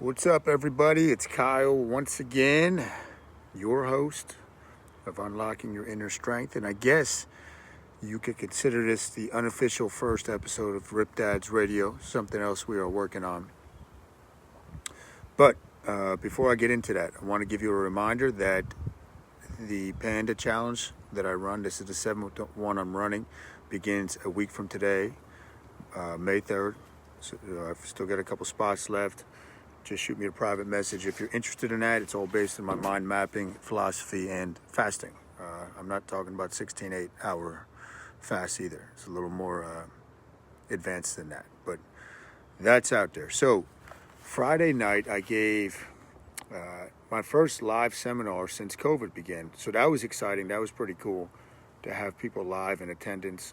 What's up, everybody? It's Kyle once again, your host of Unlocking Your Inner Strength. And I guess you could consider this the unofficial first episode of Rip Dad's Radio, something else we are working on. But before I get into that, I want to give you a reminder that the Panda Challenge that I run, this is the 7th one I'm running, begins a week from today, May 3rd. So, I've still got a couple spots left. Just shoot me a private message if you're interested in that. It's all based on my mind mapping, philosophy, and fasting. I'm not talking about 16 8-hour fast either. It's a little more advanced than that, but that's out there. So Friday night I gave my first live seminar since COVID began. So that was exciting. That was pretty cool to have people live in attendance.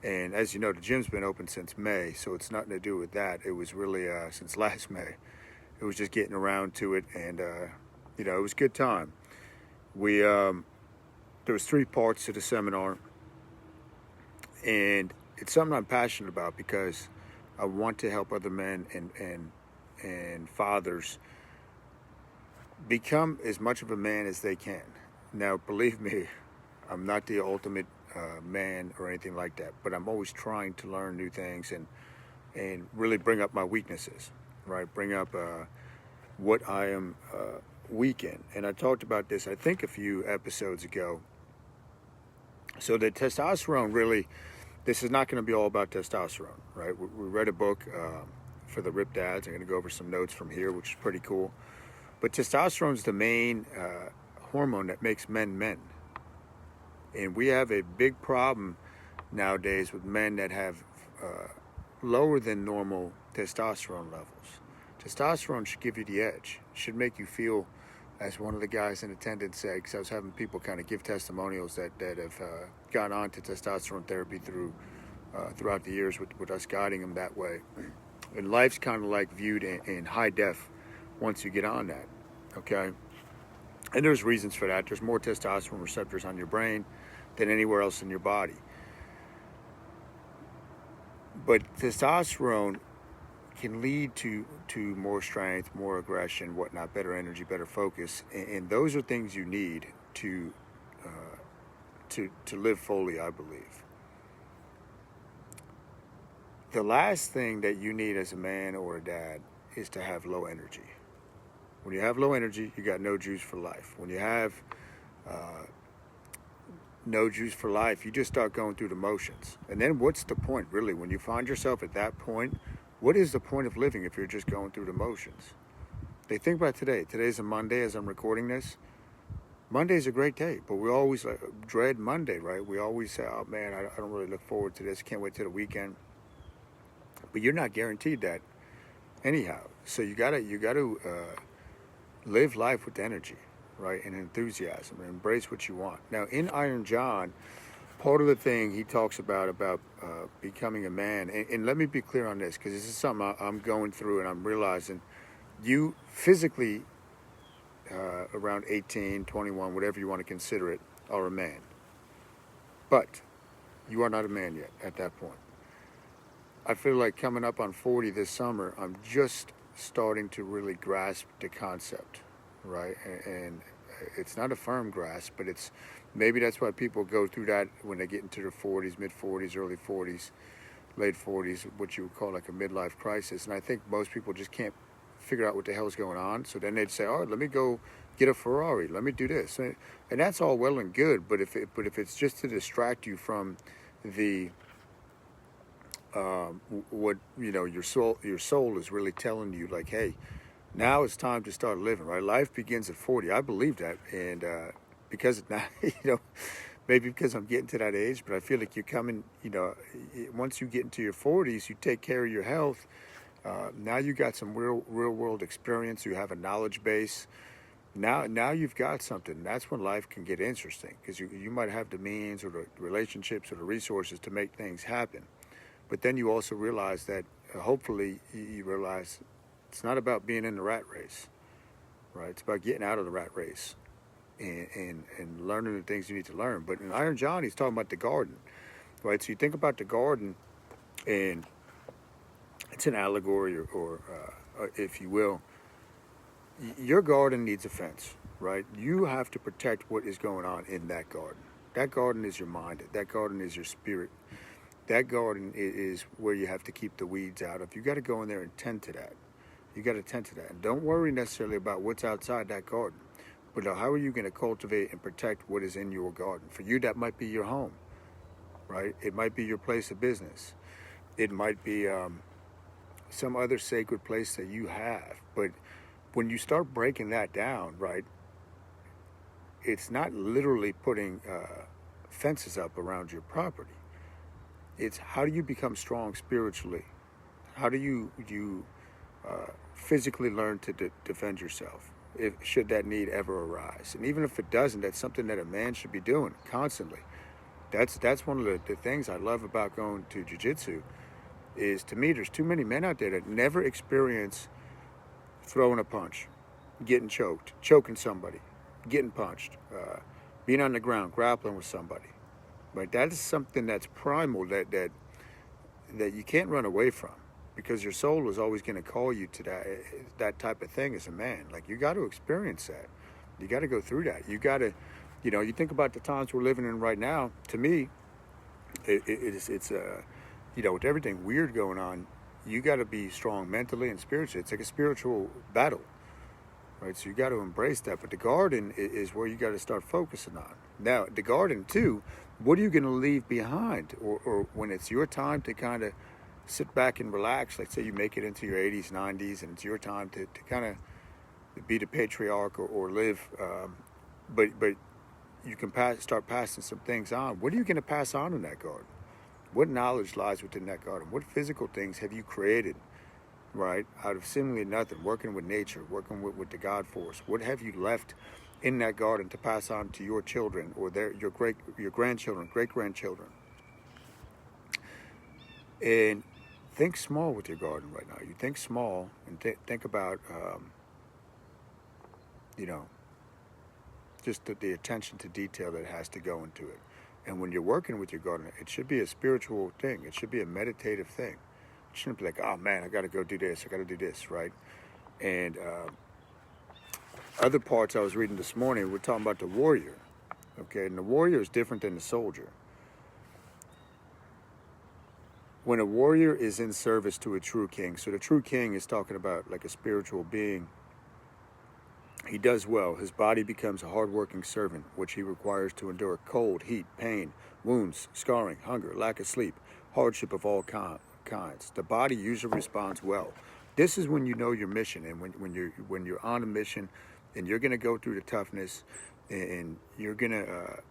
And as you know, the gym's been open since May, so it's nothing to do with that. It was really since last May. It was just getting around to it, and it was a good time. There was 3 parts to the seminar, and it's something I'm passionate about because I want to help other men and fathers become as much of a man as they can. Now, believe me, I'm not the ultimate man or anything like that, but I'm always trying to learn new things and really bring up my weaknesses, right? Bring up what I am weak in. And I talked about this, I think, a few episodes ago. So the testosterone really, this is not going to be all about testosterone, right? We read a book for the Rip Dads. I'm going to go over some notes from here, which is pretty cool. But testosterone is the main hormone that makes men men. And we have a big problem nowadays with men that have lower than normal testosterone levels. Testosterone should give you the edge. It should make you feel, as one of the guys in attendance said, because I was having people kind of give testimonials that have gone on to testosterone therapy throughout the years with us guiding them that way. And life's kind of like viewed in high def once you get on that, okay? And there's reasons for that. There's more testosterone receptors on your brain than anywhere else in your body. But testosterone can lead to more strength, more aggression, whatnot, better energy, better focus. And those are things you need to live fully, I believe. The last thing that you need as a man or a dad is to have low energy. When you have low energy, you got no juice for life. When you have no juice for life, you just start going through the motions. And then what's the point, really? When you find yourself at that point, what is the point of living if you're just going through the motions? Think about today. Today's a Monday as I'm recording this. Monday's a great day, but we always dread Monday, right? We always say, oh man, I don't really look forward to this. Can't wait till the weekend. But you're not guaranteed that anyhow. So you gotta live life with energy, right, and enthusiasm, and embrace what you want. Now, in Iron John, part of the thing he talks about becoming a man, and let me be clear on this, because this is something I'm going through, and I'm realizing you physically, around 18, 21, whatever you want to consider it, are a man. But you are not a man yet at that point. I feel like coming up on 40 this summer, I'm just starting to really grasp the concept, right? And it's not a firm grasp, but it's maybe that's why people go through that when they get into their 40s, mid-40s, early 40s, late 40s, what you would call like a midlife crisis. And I think most people just can't figure out what the hell's going on. So then they'd say, all right, let me go get a Ferrari. Let me do this. And that's all well and good, but if it's just to distract you from the what your soul is really telling you, like, hey, now it's time to start living, right? Life begins at 40. I believe that, and because it's not, maybe because I'm getting to that age, but I feel like you're coming, once you get into your 40s, you take care of your health. Now you got some real world experience. You have a knowledge base. Now you've got something. That's when life can get interesting, because you might have the means or the relationships or the resources to make things happen. But then you also realize that, hopefully, you realize it's not about being in the rat race, right? It's about getting out of the rat race and learning the things you need to learn. But in Iron John, he's talking about the garden, right? So you think about the garden, and it's an allegory or if you will, your garden needs a fence, right? You have to protect what is going on in that garden. That garden is your mind. That garden is your spirit. That garden is where you have to keep the weeds out of. You got to go in there and tend to that. You got to tend to that. And don't worry necessarily about what's outside that garden. But how are you going to cultivate and protect what is in your garden? For you, that might be your home, right? It might be your place of business. It might be some other sacred place that you have. But when you start breaking that down, right, it's not literally putting fences up around your property. It's how do you become strong spiritually? How do you physically learn to defend yourself, should that need ever arise? And even if it doesn't, that's something that a man should be doing constantly. That's one of the things I love about going to jiu-jitsu, is to me there's too many men out there that never experience throwing a punch, getting choked, choking somebody, getting punched, being on the ground, grappling with somebody. Right? That is something that's primal that you can't run away from, because your soul is always going to call you to that type of thing as a man. Like, you got to experience that. You got to go through that. You got to, you think about the times we're living in right now. To me, it's with everything weird going on, you got to be strong mentally and spiritually. It's like a spiritual battle, right? So you got to embrace that. But the garden is where you got to start focusing on. Now, the garden too, what are you going to leave behind? Or when it's your time to kind of sit back and relax, like say you make it into your 80s, 90s, and it's your time to kind of be the patriarch or live, but you can start passing some things on. What are you going to pass on in that garden? What knowledge lies within that garden? What physical things have you created, right, out of seemingly nothing, working with nature, working with the God force? What have you left in that garden to pass on to your children or your grandchildren, great-grandchildren? And think small with your garden right now. You think small and think about, just the attention to detail that has to go into it. And when you're working with your garden, it should be a spiritual thing. It should be a meditative thing. It shouldn't be like, oh man, I got to go do this. I got to do this, right? And other parts I was reading this morning, we're talking about the warrior. Okay, and the warrior is different than the soldier. When a warrior is in service to a true king, so the true king is talking about like a spiritual being, he does well. His body becomes a hard-working servant, which he requires to endure cold, heat, pain, wounds, scarring, hunger, lack of sleep, hardship of all kinds. The body usually responds well. This is when you know your mission, and when you're on a mission, and you're going to go through the toughness, and you're going to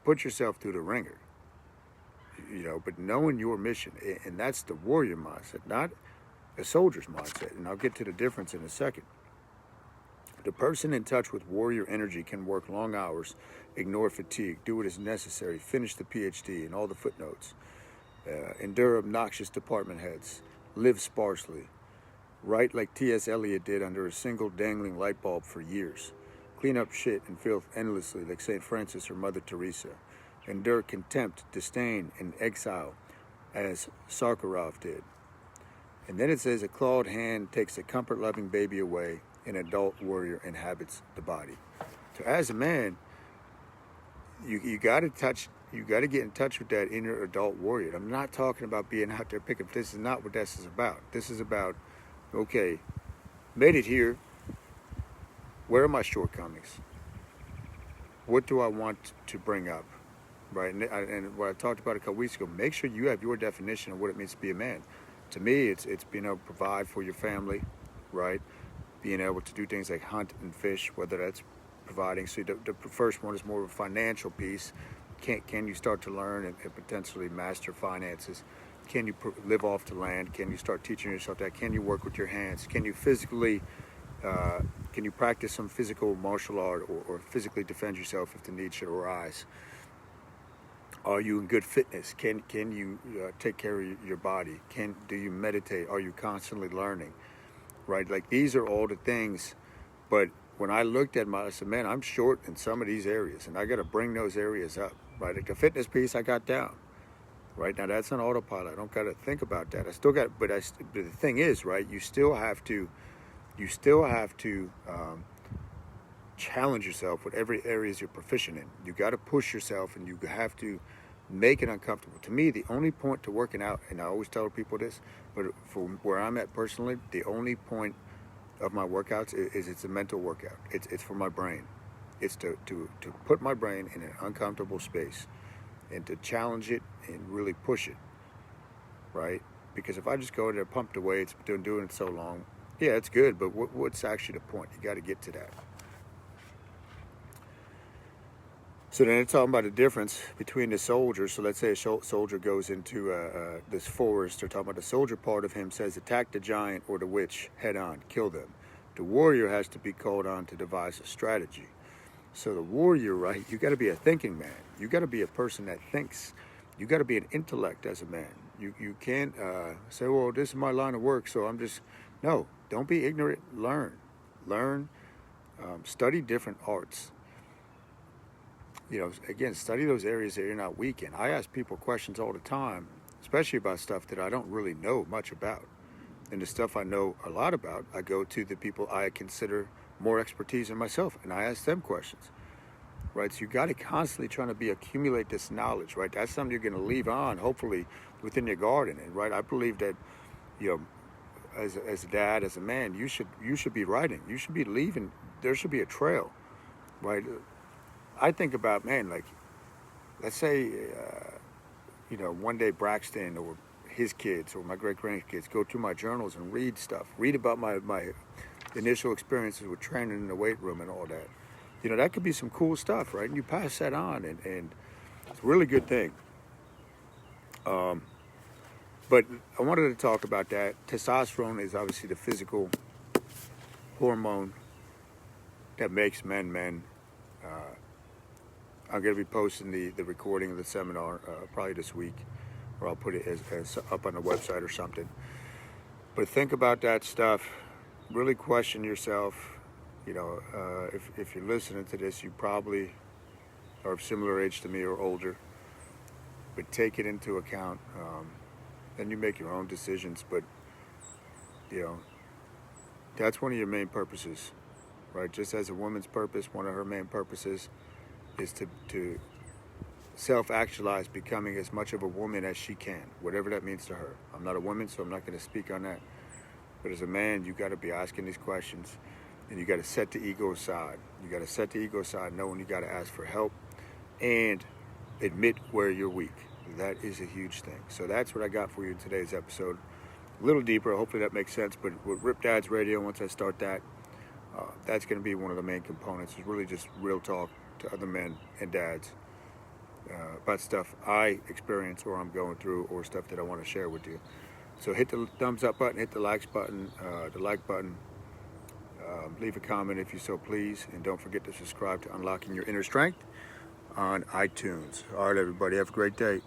put yourself through the ringer. But knowing your mission, and that's the warrior mindset, not a soldier's mindset. And I'll get to the difference in a second. The person in touch with warrior energy can work long hours, ignore fatigue, do what is necessary, finish the PhD and all the footnotes, endure obnoxious department heads, live sparsely, write like T.S. Eliot did under a single dangling light bulb for years, clean up shit and filth endlessly like St. Francis or Mother Teresa, endure contempt, disdain, and exile as Sakharov did. And then it says a clawed hand takes a comfort-loving baby away, an adult warrior inhabits the body. So as a man, you got to get in touch with that inner adult warrior. I'm not talking about being out there picking. This is not what this is about. This is about, okay, made it here. Where are my shortcomings? What do I want to bring up? Right, and what I talked about a couple weeks ago, make sure you have your definition of what it means to be a man. To me, it's being able to provide for your family, right? Being able to do things like hunt and fish, whether that's providing. So the first one is more of a financial piece. Can you start to learn and potentially master finances? Can you live off the land? Can you start teaching yourself that? Can you work with your hands? Can you physically, can you practice some physical martial art or physically defend yourself if the need should arise? Are you in good fitness? Can you take care of your body? Do you meditate? Are you constantly learning? Right? Like, these are all the things. But when I looked at I said, man, I'm short in some of these areas, and I got to bring those areas up. Right? Like the fitness piece, I got down. right? Now that's on autopilot. I don't got to think about that. But the thing is, right? You still have to challenge yourself with every areas you're proficient in. You got to push yourself, and you have to make it uncomfortable. To me, the only point to working out, and I always tell people this, but for where I'm at personally, the only point of my workouts is it's a mental workout. It's for my brain. It's to put my brain in an uncomfortable space and to challenge it and really push it, right? Because if I just go there, pump the weights, been doing it so long, yeah, it's good, but what's actually the point? You got to get to that. So then they're talking about the difference between the soldier. So let's say a soldier goes into this forest. They're talking about the soldier part of him says, attack the giant or the witch head on, kill them. The warrior has to be called on to devise a strategy. So the warrior, right, you got to be a thinking man. You got to be a person that thinks. You got to be an intellect as a man. You can't say, well, this is my line of work, so I'm just, no, don't be ignorant. Learn, study different arts. Again, study those areas that you're not weak in. I ask people questions all the time, especially about stuff that I don't really know much about. And the stuff I know a lot about, I go to the people I consider more expertise in myself, and I ask them questions, right? So you got to constantly trying to accumulate this knowledge, right? That's something you're going to leave on, hopefully, within your garden, and right? I believe that, as a dad, as a man, you should be writing. You should be leaving. There should be a trail, right? I think about, man, like, let's say, one day Braxton or his kids or my great-grandkids go through my journals and read stuff, read about my initial experiences with training in the weight room and all that. That could be some cool stuff, right? And you pass that on, and it's a really good thing. But I wanted to talk about that. Testosterone is obviously the physical hormone that makes men men. I'm going to be posting the recording of the seminar probably this week, or I'll put it as up on the website or something. But think about that stuff. Really question yourself. If you're listening to this, you probably are of similar age to me or older. But take it into account. Then you make your own decisions. But, that's one of your main purposes, right? Just as a woman's purpose, one of her main purposes is to self-actualize, becoming as much of a woman as she can, whatever that means to her. I'm not a woman, so I'm not going to speak on that. But as a man, you got to be asking these questions, and you got to set the ego aside. You got to set the ego aside, knowing you got to ask for help and admit where you're weak. That is a huge thing. So that's what I got for you in today's episode. A little deeper. Hopefully that makes sense. But with Rip Dad's Radio, once I start that, that's going to be one of the main components. It's really just real talk to other men and dads about stuff I experience or I'm going through, or stuff that I want to share with you. So hit the thumbs up button, hit the likes button, leave a comment if you so please, and don't forget to subscribe to Unlocking Your Inner Strength on iTunes. All right, everybody, have a great day.